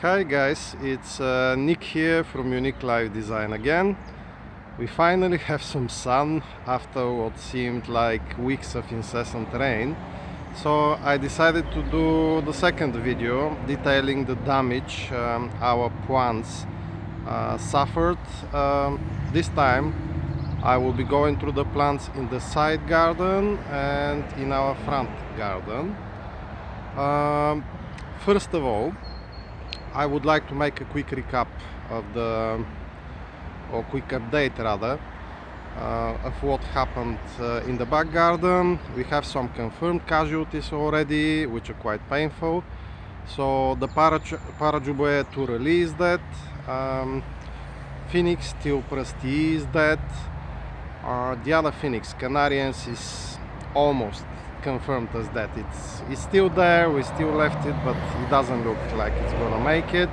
Hi guys, it's Nick here from Unique Live Design again. We finally have some sun after what seemed like weeks of incessant rain. So I decided to do the second video detailing the damage our plants suffered. This time I will be going through the plants in the side garden and in our front garden. First of all, I would like to make a quick recap of or quick update rather, of what happened in the back garden. We have some confirmed casualties already, which are quite painful. So the Parrot 2 release dead, Phoenix Steel Presti is dead, the other Phoenix, Canariens, is almost confirmed as that. It's still there, we still left it, but it doesn't look like it's gonna make it.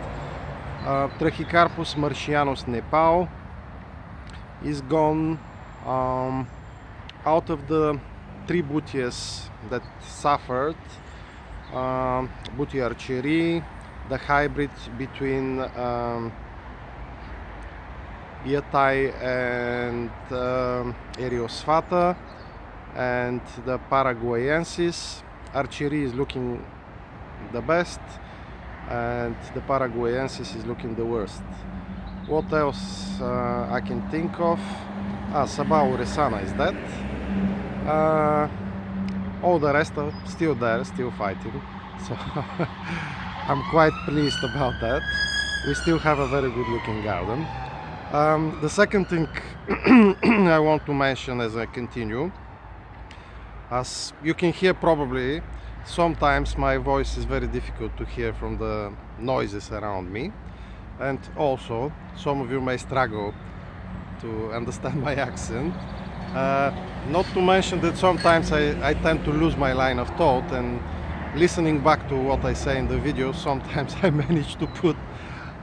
Trachycarpus martianus Nepal is gone. Out of the 3 Butias that suffered, Butia archery, the hybrid between Yatai and Eriosfata, and the Paraguayensis. Archery is looking the best and the Paraguayensis is looking the worst. What else I can think of? Sabao Resana is dead. All the rest are still there, still fighting, so I'm quite pleased about that. We still have a very good looking garden. The second thing I want to mention as I continue, as you can hear probably, sometimes my voice is very difficult to hear from the noises around me, and also some of you may struggle to understand my accent. Not to mention that sometimes I tend to lose my line of thought, and listening back to what I say in the video, sometimes I manage to put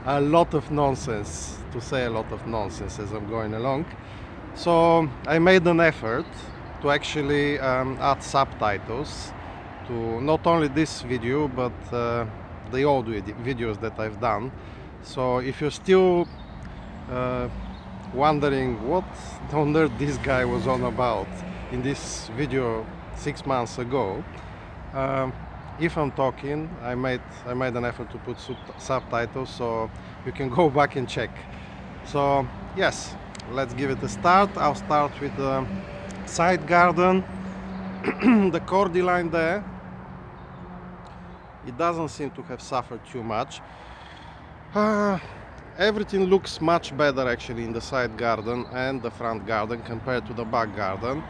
a lot of nonsense, to say a lot of nonsense as I'm going along. So I made an effort to actually add subtitles to not only this video but the old videos that I've done. So if you're still wondering what on earth this guy was on about in this video 6 months ago, if I'm talking, I made an effort to put subtitles, so you can go back and check. So yes, let's give it a start. I'll start with the side garden. The Cordyline there, it doesn't seem to have suffered too much. Everything looks much better actually in the side garden and the front garden compared to the back garden.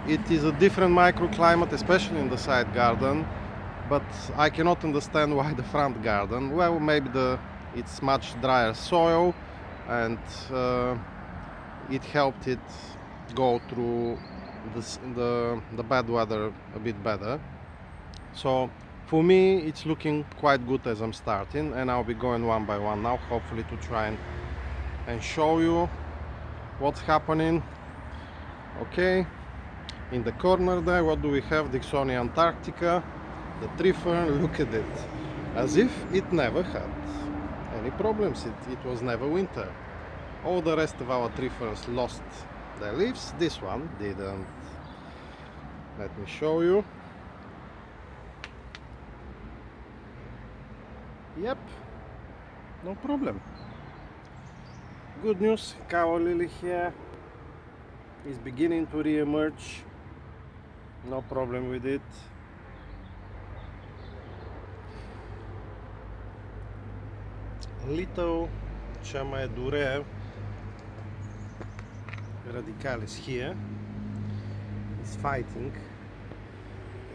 It is a different microclimate, especially in the side garden, but I cannot understand why the front garden. Well, maybe it's much drier soil, and it helped it go through the bad weather a bit better. So for me it's looking quite good as I'm starting, and I'll be going one by one now, hopefully to try and show you what's happening. Okay, in the corner there, what do we have? Dicksonia antarctica, the tree fern. Look at it, as if it never had any problems. It was never winter. All the rest of our tree ferns lost their leaves. This one didn't. Let me show you. Yep, no problem. Good news, cow lily here is beginning to re-emerge. No problem with it. Little Chamaedorea radicalis here is fighting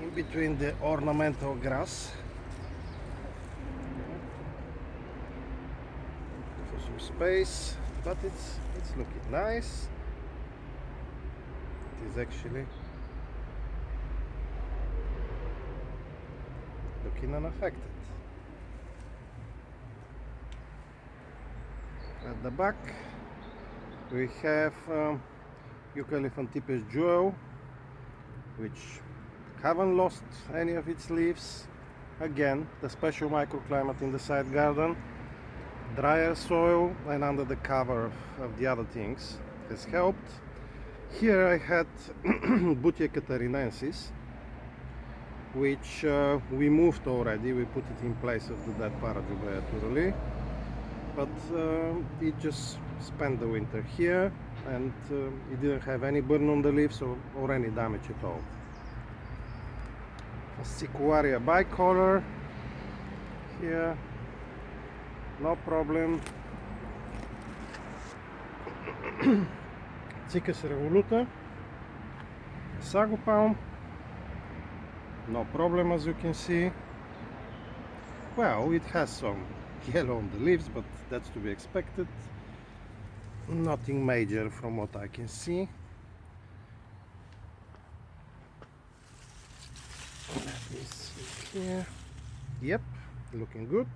in between the ornamental grass for some space, but it's looking nice. It is actually looking unaffected. At the back we have Yucca elephantipes jewel, which haven't lost any of its leaves. Again, the special microclimate in the side garden, drier soil and under the cover of the other things has helped. Here I had Butia catarinensis, which we moved already. We put it in place of the dead Parrot naturally, but it just spent the winter here, and it didn't have any burn on the leaves or any damage at all. Fascicularia bicolor here, no problem. Cycas revoluta, sago palm, no problem, as you can see. Well, it has some yellow on the leaves, but that's to be expected. Nothing major from what I can see. Let me see here. Yep, looking good.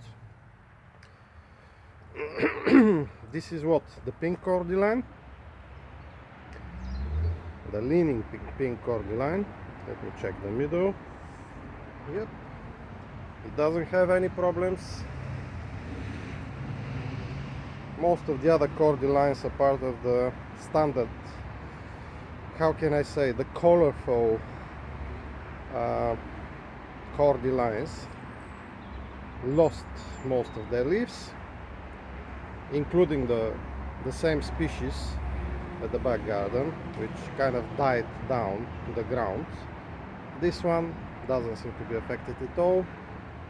This is what? The pink Cordyline. The leaning pink Cordyline. Let me check the middle. Yep. It doesn't have any problems. Most of the other Cordylines are part of the standard, how can I say, the colorful Cordylines lost most of their leaves, including the same species at the back garden, which kind of died down to the ground. This one doesn't seem to be affected at all,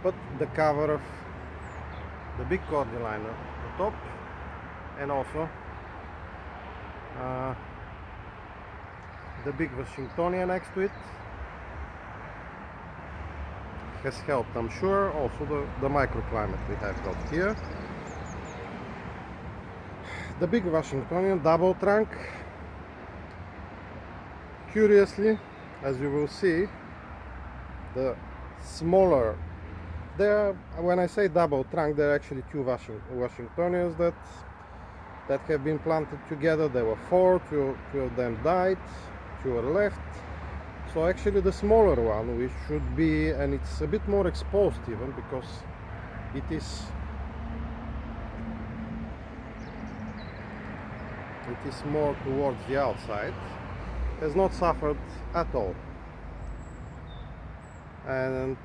but the cover of the big Cordyline at the top, and also the big Washingtonia next to it has helped, I'm sure. Also the microclimate we have got here. The big Washingtonian double trunk. Curiously, as you will see, the smaller, when I say double trunk, there are actually two Washingtonians that have been planted together. There were four, two of them died, two are left. So actually the smaller one, which should be, and it's a bit more exposed even, because it is more towards the outside, has not suffered at all. And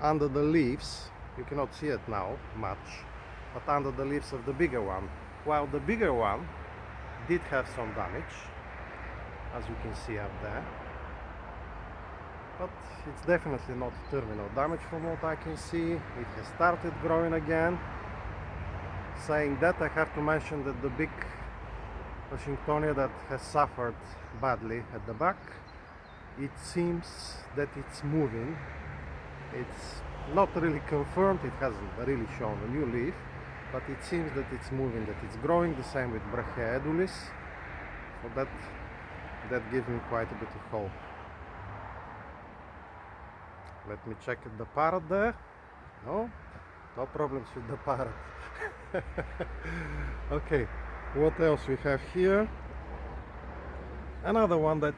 under the leaves, you cannot see it now much, but under the leaves of the bigger one, while the bigger one did have some damage, as you can see up there, but it's definitely not terminal damage from what I can see. It has started growing again. Saying that, I have to mention that the big Washingtonia that has suffered badly at the back, it seems that it's moving. It's not really confirmed, it hasn't really shown a new leaf, but it seems that it's moving, that it's growing. The same with Brahea, so that gives me quite a bit of hope. Let me check at the Parrot there. No problems with the Parrot. Okay, what else we have here? Another one that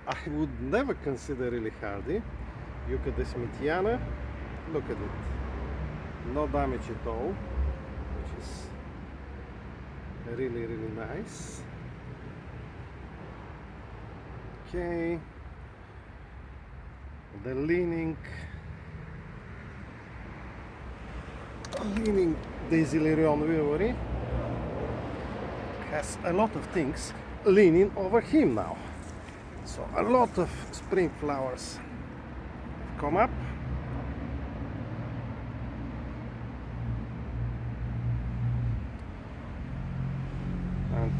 I would never consider really hardy, Yucca desmetiana. Look at it, no damage at all, which is really nice. Okay, the leaning Dasylirion wheeleri has a lot of things leaning over him now. So a lot of spring flowers come up. And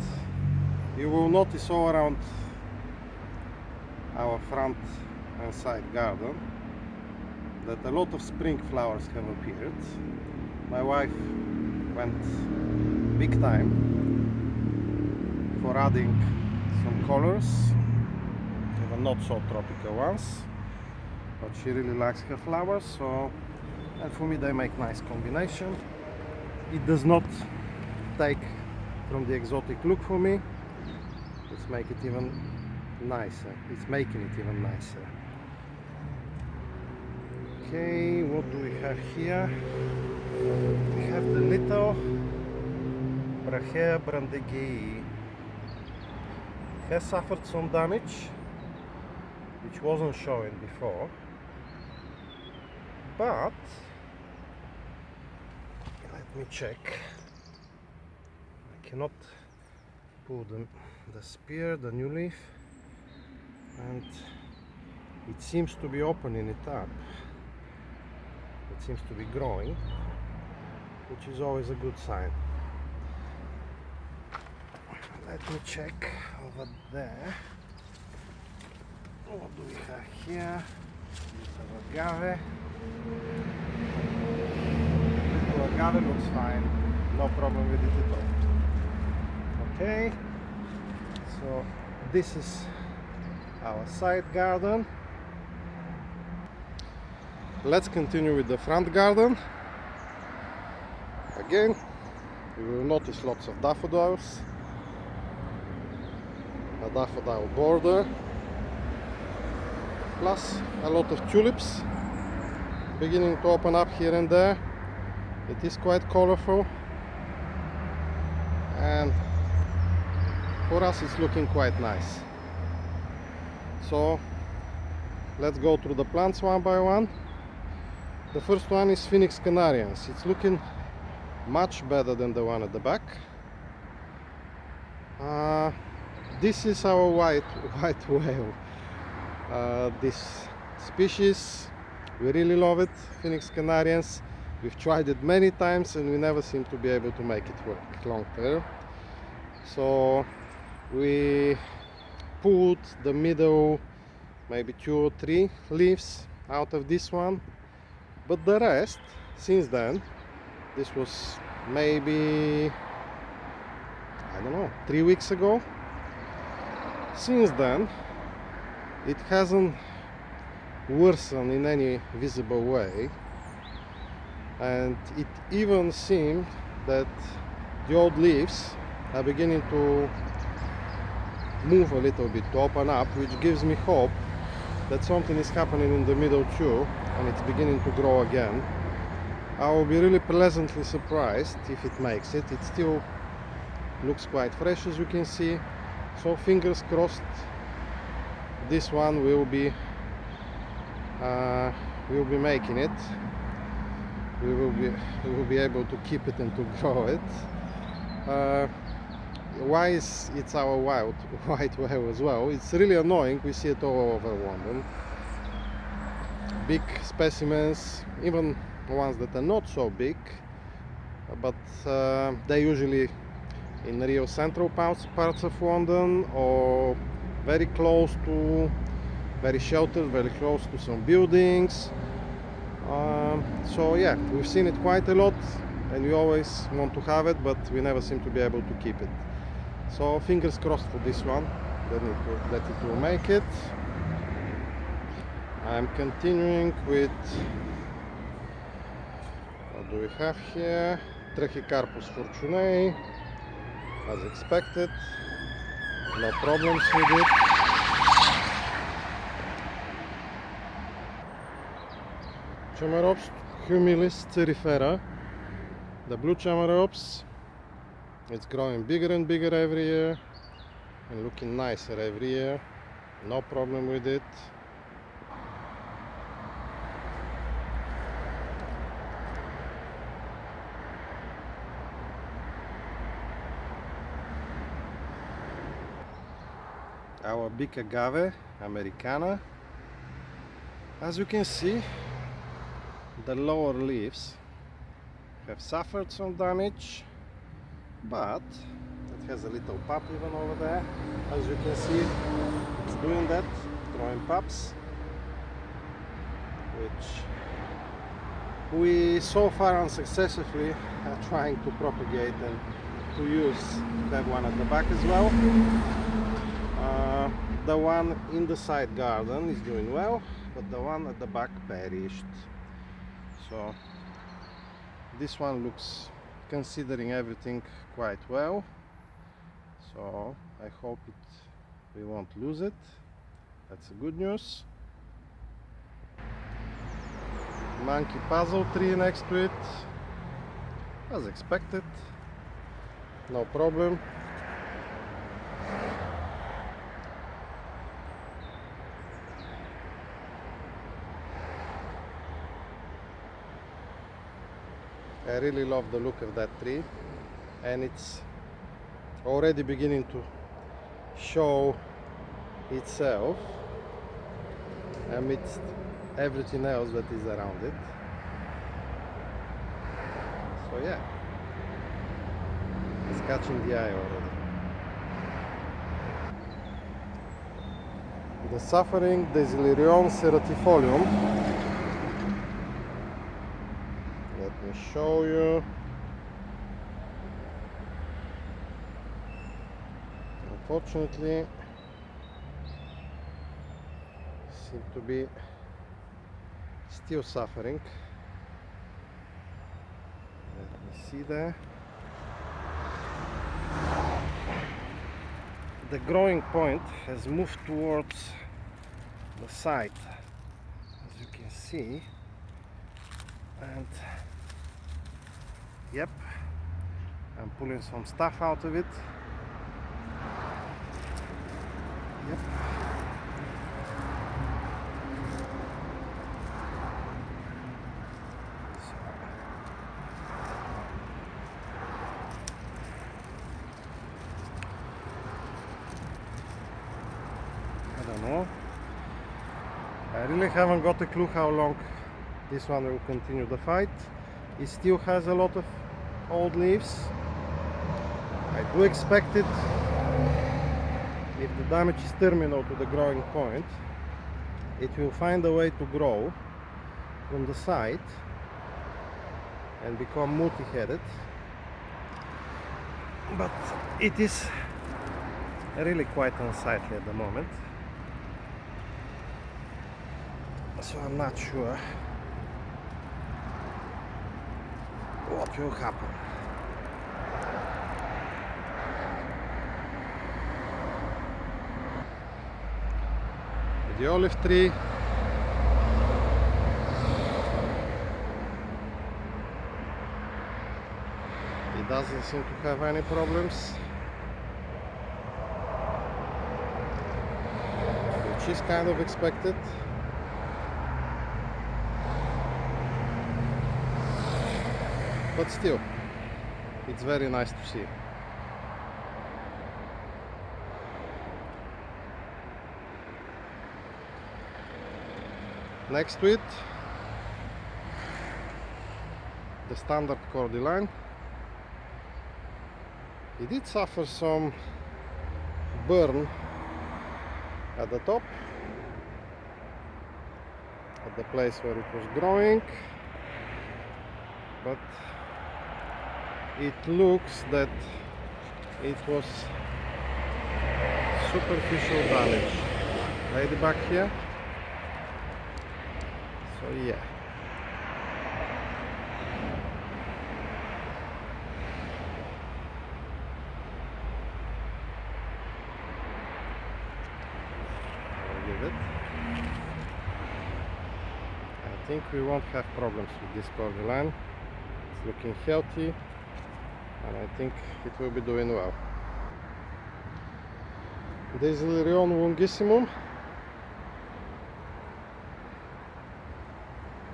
you will notice all around our front and side garden that a lot of spring flowers have appeared. My wife went big time for adding some colors, even not so tropical ones, but she really likes her flowers, so, and for me they make nice combination. It does not take from the exotic look for me. Let's make it even nicer. It's making it even nicer. Okay, what do we have here? We have the little Brahea brandegeei. It has suffered some damage, which wasn't showing before, but let me check. I cannot pull the spear, the new leaf, and it seems to be opening it up. It seems to be growing, which is always a good sign. Let me check over there. What do we have here? We have agave. The agave looks fine, no problem with it at all. Okay, so this is our side garden. Let's continue with the front garden. Again, you will notice lots of daffodils, a daffodil border, plus a lot of tulips beginning to open up here and there. It is quite colorful, and for us it's looking quite nice. So let's go through the plants one by one. The first one is Phoenix canariens. It's looking much better than the one at the back. This is our white whale. This species, we really love it, Phoenix canariens. We've tried it many times and we never seem to be able to make it work long term. So we put the middle, maybe 2 or 3 leaves out of this one, but the rest, since then, this was maybe, I don't know, 3 weeks ago. Since then, it hasn't worsened in any visible way, and it even seemed that the old leaves are beginning to move a little bit, to open up, which gives me hope that something is happening in the middle too, and it's beginning to grow again. I will be really pleasantly surprised if it makes it. It still looks quite fresh, as you can see, so fingers crossed this one will be making it. We will be able to keep it and to grow it. Why is it's our white whale as well? It's really annoying. We see it all over London. Big specimens, even ones that are not so big, but they're usually in real central parts of London, or very close to, very sheltered, very close to some buildings. So yeah, we've seen it quite a lot and we always want to have it, but we never seem to be able to keep it. So fingers crossed for this one, that it will make it. I'm continuing with, what do we have here? Trachycarpus fortunei, as expected, no problems with it. Chamaerops humilis cerifera, the blue Chamaerops. It's growing bigger and bigger every year and looking nicer every year, no problem with it. Our big Agave Americana. As you can see, the lower leaves have suffered some damage, but it has a little pup even over there. As you can see, it's doing that, throwing pups, which we so far unsuccessfully are trying to propagate and to use that one at the back as well. The one in the side garden is doing well, but the one at the back perished. So this one looks, considering everything, quite well. So I hope we won't lose it. That's good news. Monkey puzzle tree next to it, as expected, no problem. I really love the look of that tree, and it's already beginning to show itself amidst everything else that is around it. So yeah, it's catching the eye already. The suffering Dasylirion serratifolium. Let me show you. Unfortunately, seem to be still suffering. Let me see there. The growing point has moved towards the side, as you can see, and yep, I'm pulling some stuff out of it. Yep. I don't know. I really haven't got a clue how long this one will continue the fight. It still has a lot of old leaves. I do expect it, if the damage is terminal to the growing point, it will find a way to grow from the side and become multi-headed. But it is really quite unsightly at the moment. So I'm not sure what will happen. The olive tree it doesn't seem to have any problems, which is kind of expected. But still, it's very nice to see. Next to it, the standard Cordyline. It did suffer some burn at the top, at the place where it was growing, but it looks that it was superficial damage. Ladybug here. So yeah. I'll give it. I think we won't have problems with this Cordyline. It's looking healthy, and I think it will be doing well. Dasylirion longissimum.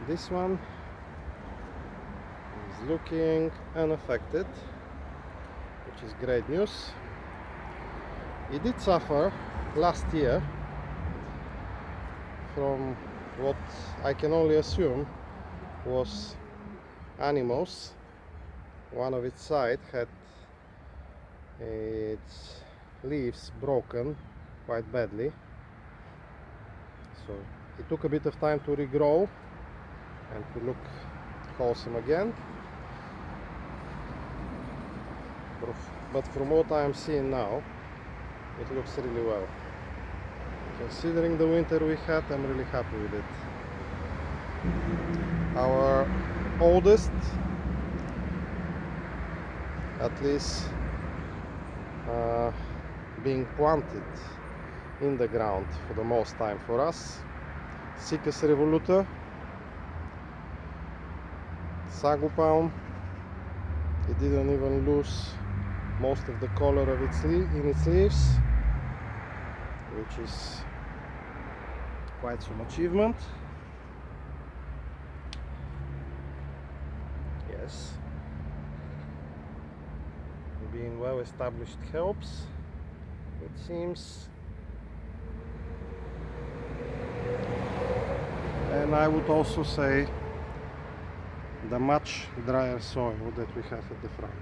This one is looking unaffected, which is great news. It did suffer last year from what I can only assume was animals. One of its side had its leaves broken quite badly, so it took a bit of time to regrow and to look wholesome again. But from what I am seeing now, it looks really well. Considering the winter we had, I'm really happy with it. Our oldest, at least being planted in the ground for the most time for us, Cycas revoluta. sagu palm. It didn't even lose most of the color of in its leaves, which is quite some achievement. Yes, being well established helps, it seems. And I would also say the much drier soil that we have at the front,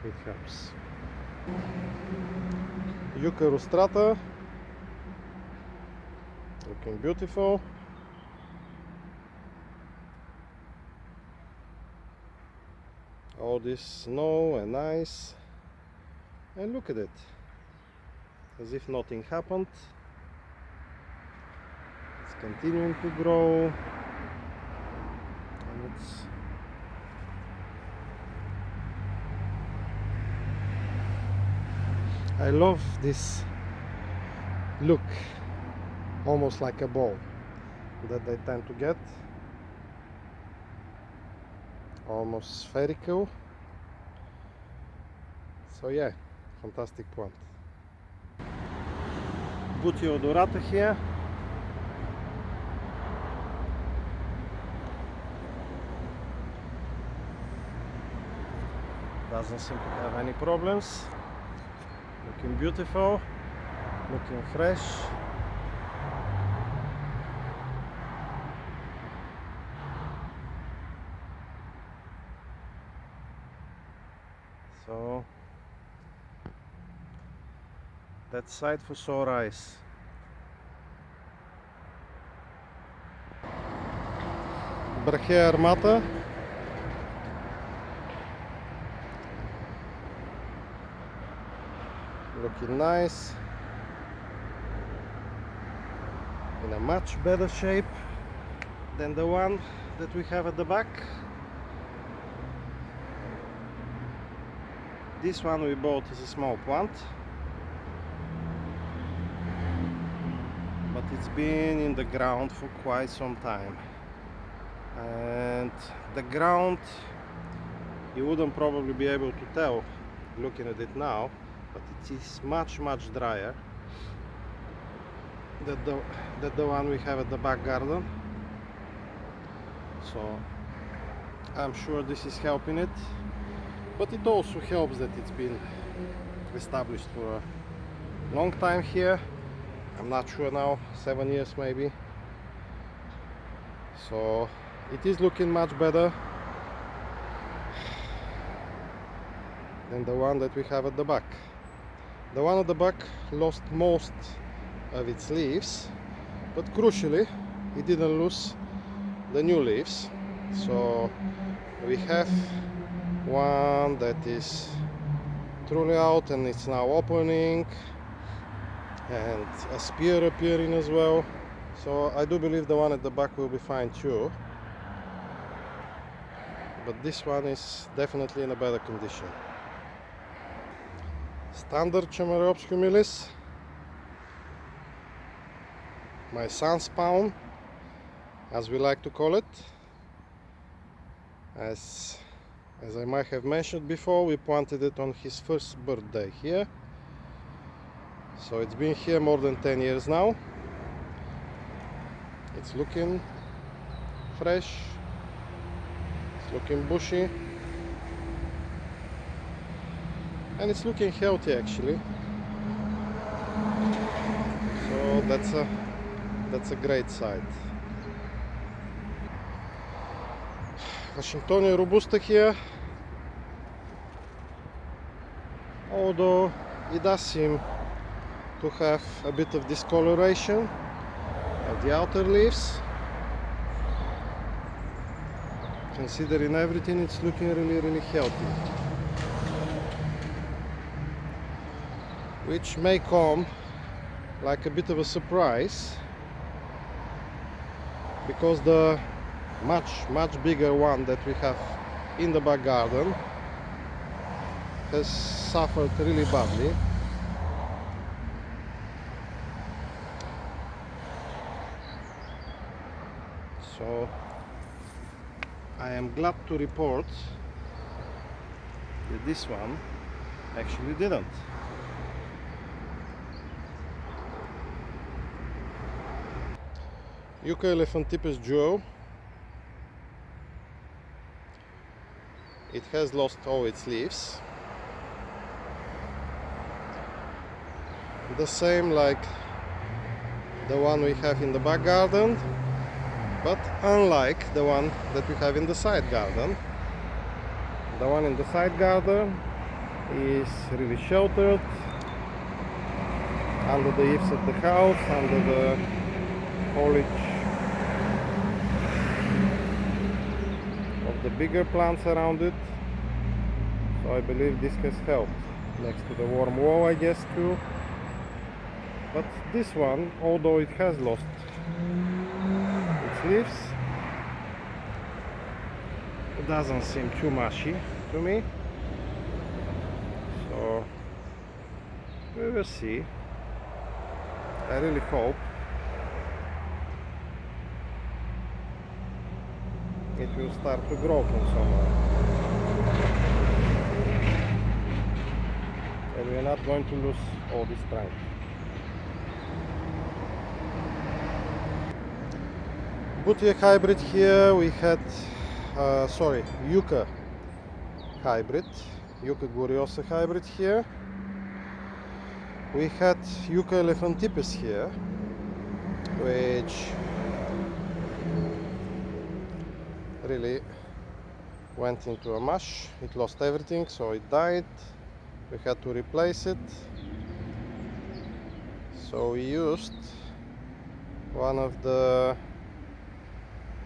it helps. Yucca rostrata, looking beautiful. All this snow and ice, and look at it, as if nothing happened. It's continuing to grow, and I love this look, almost like a ball that they tend to get, almost spherical. So yeah, fantastic plant. Butia odorata here. Doesn't seem to have any problems. Looking beautiful, looking fresh. So that's site for sore eyes. Brahea armata. Looking nice, in a much better shape than the one that we have at the back. This one we bought as a small plant, but it's been in the ground for quite some time, and the ground, you wouldn't probably be able to tell looking at it now, but it is much drier than the one we have at the back garden. So I'm sure this is helping it, but it also helps that it's been established for a long time here. I'm not sure now, 7 years maybe. So it is looking much better than the one that we have at the back. The one at the back lost most of its leaves, but crucially it didn't lose the new leaves. So we have one that is truly out and it's now opening, and a spear appearing as well. So I do believe the one at the back will be fine too, but this one is definitely in a better condition. Standard Chamaerops humilis, my son's palm, as we like to call it. As I might have mentioned before, we planted it on his first birthday here. So it's been here more than 10 years now. It's looking fresh, it's looking bushy, and it's looking healthy actually. So that's a great site. Washingtonia robusta here, although it does seem to have a bit of discoloration of the outer leaves. Considering everything, it's looking really healthy, which may come like a bit of a surprise, because the much bigger one that we have in the back garden has suffered really badly. So I am glad to report that this one actually didn't. Yucca elephantipes duo. It has lost all its leaves. The same like the one we have in the back garden, but unlike the one that we have in the side garden. The one in the side garden is really sheltered under the eaves of the house, under the foliage of the bigger plants around it. So I believe this has helped, next to the warm wall, I guess, too. But this one, although it has lost its leaves, it doesn't seem too mushy to me. So we will see. I really hope it will start to grow from somewhere, and we are not going to lose all this strength. Butia hybrid here, we had Yucca hybrid, Yucca gloriosa hybrid here. We had Yucca elephantipes here, which really went into a mush. It lost everything, so it died. We had to replace it. So we used one of the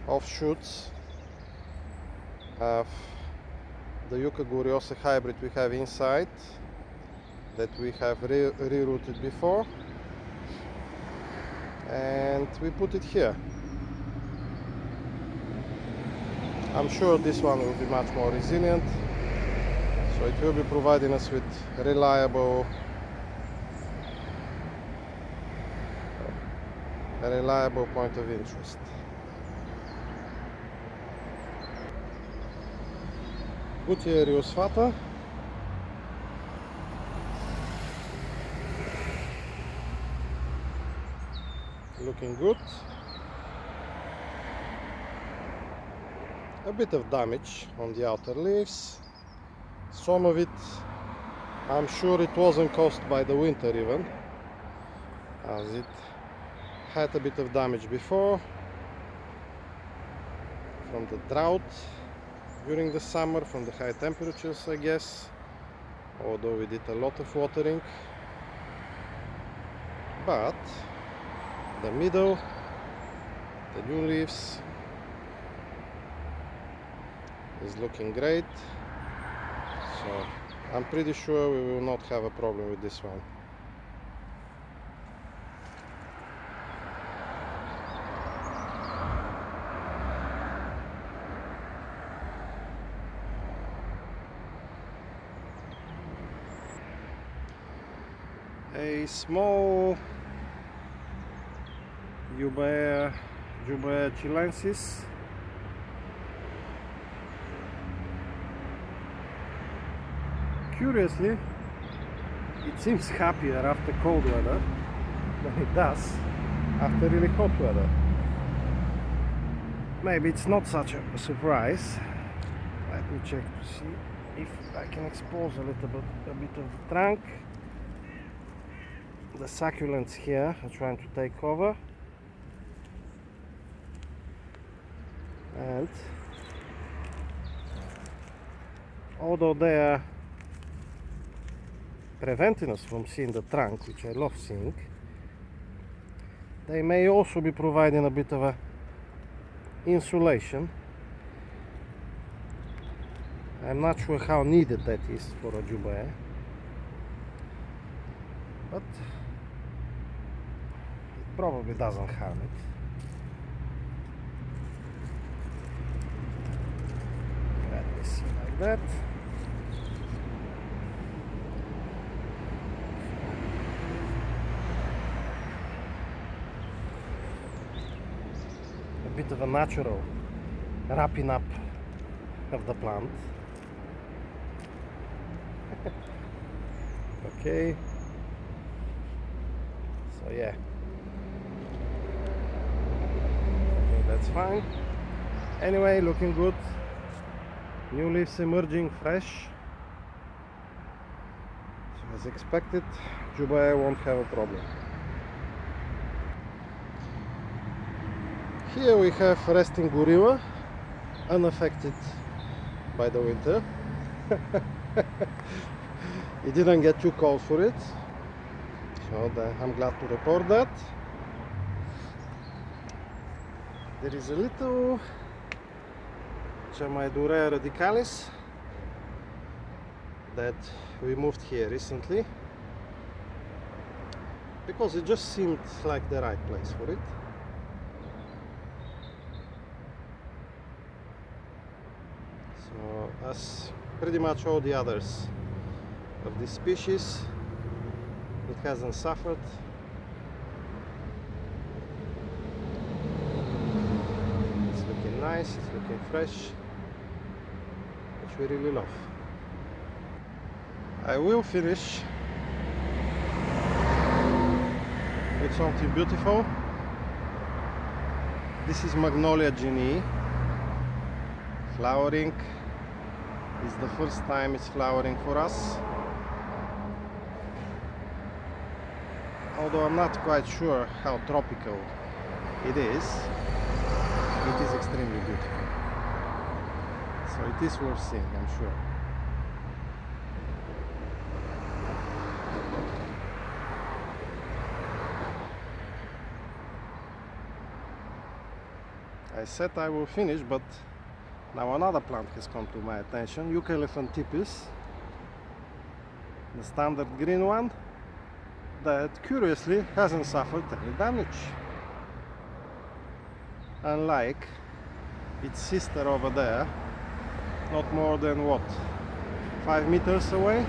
offshoots of the Yucca gloriosa hybrid we have inside, that we have rerouted before, and we put it here. I'm sure this one will be much more resilient, so it will be providing us with a reliable point of interest. Butia riosfata. Looking good. A bit of damage on the outer leaves. Some of it, I'm sure it wasn't caused by the winter even, as it had a bit of damage before from the drought during the summer, from the high temperatures, I guess, although we did a lot of watering. But the middle, the new leaves, is looking great, so I'm pretty sure we will not have a problem with this one. A small Jubaea chilensis. Curiously, it seems happier after cold weather than it does after really hot weather. Maybe it's not such a surprise. Let me check to see if I can expose a bit of the trunk. The succulents here are trying to take over, and although they are preventing us from seeing the trunk, which I love seeing, they may also be providing a bit of a insulation. I'm not sure how needed that is for a Jubaea, but it probably doesn't harm it. Let me see, like that. A bit of a natural wrapping up of the plant. Okay, so yeah, I think that's fine. Anyway, looking good. New leaves emerging fresh. So as expected, Jubaea won't have a problem. Here we have resting gorilla, unaffected by the winter. It didn't get too cold for it, so I'm glad to report that. There is a little Chamaedorea radicalis that we moved here recently because it just seemed like the right place for it. So as pretty much all the others of this species, it hasn't suffered. It's looking nice, it's looking fresh, which we really love. I will finish with something beautiful. This is Magnolia genii, flowering. It's the first time it's flowering for us. Although I'm not quite sure how tropical it is extremely beautiful. So it is worth seeing, I'm sure. I said I will finish, but now another plant has come to my attention, Yucca elephantipes, the standard green one that curiously hasn't suffered any damage, unlike its sister over there, not more than what, 5 meters away,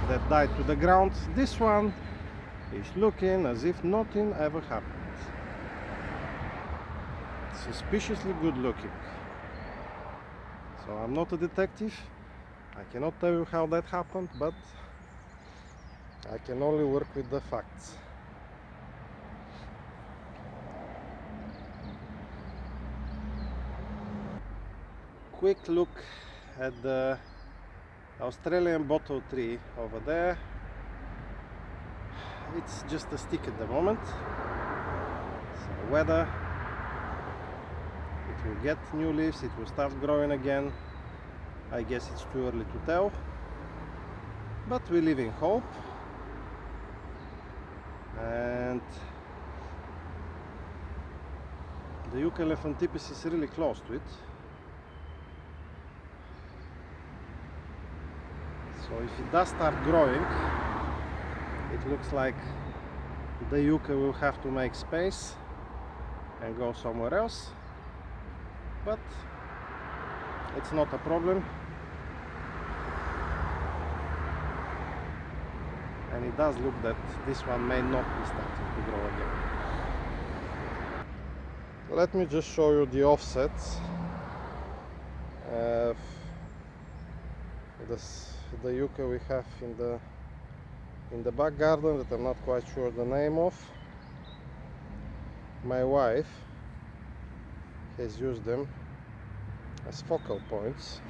that died to the ground. This one is looking as if nothing ever happened. Suspiciously good looking. So I'm not a detective, I cannot tell you how that happened, but I can only work with the facts. Quick look at the Australian bottle tree over there. It's just a stick at the moment. So weather, it will get new leaves, it will start growing again. I guess it's too early to tell, but we live in hope. And the Yucca elephantipes is really close to it. So if it does start growing, it looks like the Yucca will have to make space and go somewhere else, but it's not a problem. And it does look that this one may not be starting to grow again. Let me just show you the offsets. The Yucca we have in the back garden that I'm not quite sure the name of. My wife has used them as focal points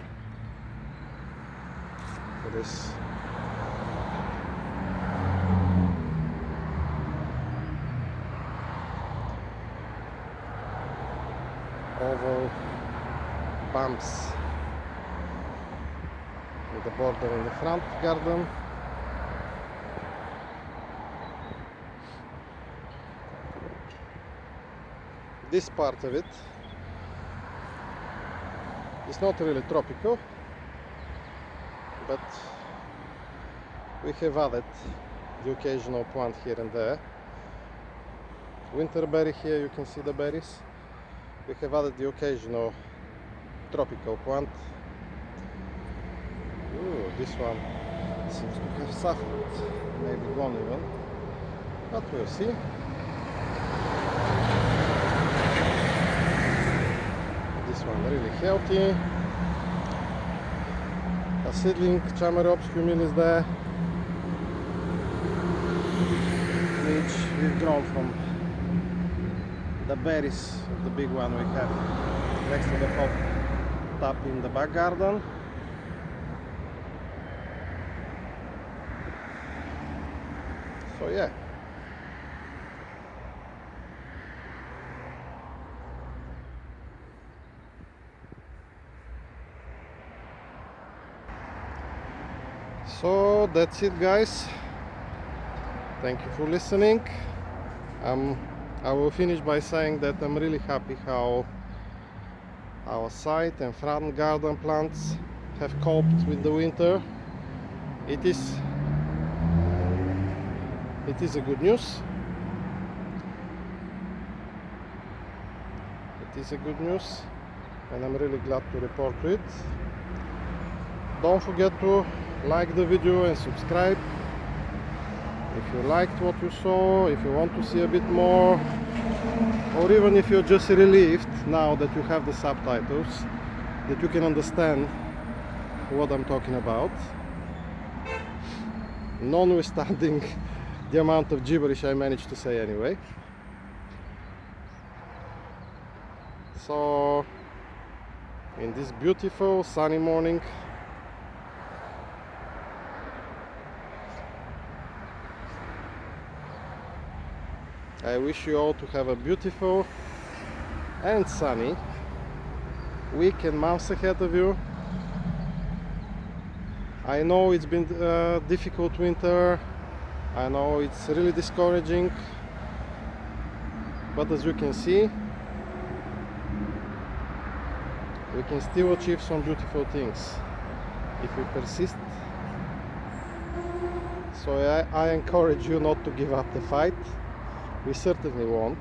for this oval bumps with the border in the front garden. This part of it is not really tropical, but we have added the occasional plant here and there. Winterberry here, you can see the berries. We have added the occasional tropical plant. Ooh, this one seems to have suffered, maybe gone even, but we'll see. This one really healthy. A seedling Chamaerops humilis there, which we've grown from the berries of the big one we have next to the hop top in the back garden. So yeah. So that's it, guys. Thank you for listening. I will finish by saying that I'm really happy how our side and front garden plants have coped with the winter. It is a good news. It is a good news, and I'm really glad to report it. Don't forget to like the video and subscribe if you liked what you saw, if you want to see a bit more, or even if you're just relieved now that you have the subtitles, that you can understand what I'm talking about, notwithstanding the amount of gibberish I managed to say anyway. So in this beautiful sunny morning, I wish you all to have a beautiful and sunny week and months ahead of you. I know it's been a difficult winter, I know it's really discouraging, but as you can see, we can still achieve some beautiful things if we persist. So I encourage you not to give up the fight. We certainly won't.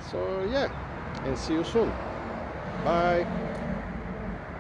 So yeah, and see you soon. Bye.